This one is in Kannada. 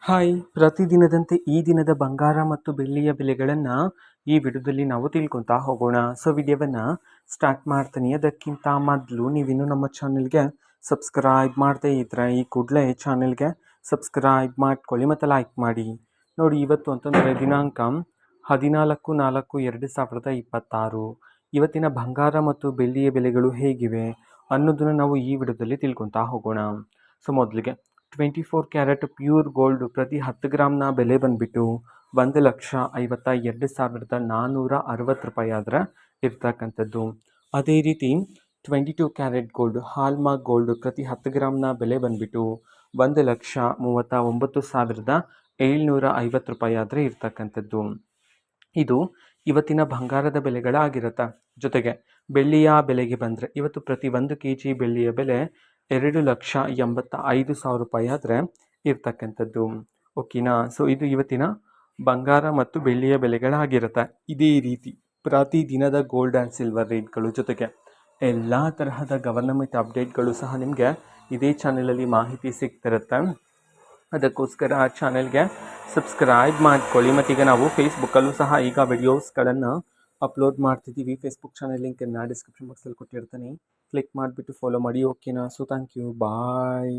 ಹಾಯ್, ಪ್ರತಿದಿನದಂತೆ ಈ ದಿನದ ಬಂಗಾರ ಮತ್ತು ಬೆಳ್ಳಿಯ ಬೆಲೆಗಳನ್ನು ಈ ವಿಡಿಯೋದಲ್ಲಿ ನಾವು ತಿಳ್ಕೊತಾ ಹೋಗೋಣ. ಸೊ ವಿಡಿಯೋವನ್ನು ಸ್ಟಾರ್ಟ್ ಮಾಡ್ತೀನಿ. ಅದಕ್ಕಿಂತ ಮೊದಲು ನೀವಿನ್ನೂ ನಮ್ಮ ಚಾನೆಲ್ಗೆ ಸಬ್ಸ್ಕ್ರೈಬ್ ಮಾಡದೇ ಇದ್ದರೆ ಈ ಕೂಡಲೇ ಚಾನೆಲ್ಗೆ ಸಬ್ಸ್ಕ್ರೈಬ್ ಮಾಡ್ಕೊಳ್ಳಿ ಮತ್ತು ಲೈಕ್ ಮಾಡಿ. ನೋಡಿ, ಇವತ್ತು ಅಂತಂದರೆ ದಿನಾಂಕ 14/4/2026. ಇವತ್ತಿನ ಬಂಗಾರ ಮತ್ತು ಬೆಳ್ಳಿಯ ಬೆಲೆಗಳು ಹೇಗಿವೆ ಅನ್ನೋದನ್ನು ನಾವು ಈ ವಿಡಿಯೋದಲ್ಲಿ ತಿಳ್ಕೊತಾ ಹೋಗೋಣ. ಸೊ ಮೊದಲಿಗೆ 24 ಕ್ಯಾರೆಟ್ ಪ್ಯೂರ್ ಗೋಲ್ಡ್ ಪ್ರತಿ 10 ಗ್ರಾಮ್ನ ಬೆಲೆ ಬಂದುಬಿಟ್ಟು 1,52,460 ಆದರೆ ಇರ್ತಕ್ಕಂಥದ್ದು. ಅದೇ ರೀತಿ 22 ಕ್ಯಾರೆಟ್ ಗೋಲ್ಡ್ ಹಾಲ್ಮಾರ್ಕ್ ಗೋಲ್ಡ್ ಪ್ರತಿ 10 ಗ್ರಾಮ್ನ ಬೆಲೆ ಬಂದುಬಿಟ್ಟು 1,39,750 ಆದರೆ ಇರ್ತಕ್ಕಂಥದ್ದು. ಇದು ಇವತ್ತಿನ ಬಂಗಾರದ ಬೆಲೆಗಳಾಗಿರುತ್ತೆ. ಜೊತೆಗೆ ಬೆಳ್ಳಿಯ ಬೆಲೆಗೆ ಬಂದರೆ ಇವತ್ತು ಪ್ರತಿ 1 kg ಬೆಳ್ಳಿಯ ಬೆಲೆ 2,85,000 ಆದರೆ ಇರ್ತಕ್ಕಂಥದ್ದು. ಓಕೆನಾ? ಸೊ ಇದು ಇವತ್ತಿನ ಬಂಗಾರ ಮತ್ತು ಬೆಳ್ಳಿಯ ಬೆಲೆಗಳಾಗಿರುತ್ತೆ. ಇದೇ ರೀತಿ ಪ್ರತಿದಿನದ ಗೋಲ್ಡ್ ಆ್ಯಂಡ್ ಸಿಲ್ವರ್ ರೇಟ್ಗಳು ಜೊತೆಗೆ ಎಲ್ಲ ತರಹದ ಗವರ್ನಮೆಂಟ್ ಅಪ್ಡೇಟ್ಗಳು ಸಹ ನಿಮಗೆ ಇದೇ ಚಾನಲಲ್ಲಿ ಮಾಹಿತಿ ಸಿಗ್ತಿರುತ್ತೆ. ಅದಕ್ಕೋಸ್ಕರ ಆ ಚಾನೆಲ್ಗೆ ಸಬ್ಸ್ಕ್ರೈಬ್ ಮಾಡ್ಕೊಳ್ಳಿ. ಮತ್ತೀಗ ನಾವು ಫೇಸ್ಬುಕ್ಕಲ್ಲೂ ಸಹ ಈಗ ವಿಡಿಯೋಸ್ಗಳನ್ನು ಅಪ್ಲೋಡ್ ಮಾಡ್ತಿದ್ದೀವಿ. ಫೇಸ್ಬುಕ್ ಚಾನಲ್ ಲಿಂಕನ್ನು ಡಿಸ್ಕ್ರಿಪ್ಷನ್ ಬಾಕ್ಸಲ್ಲಿ ಕೊಟ್ಟಿರ್ತೀನಿ. ಕ್ಲಿಕ್ ಮಾಡಿಬಿಟ್ಟು ಫಾಲೋ ಮಾಡಿ. ಓಕೆನಾ? So thank you, bye.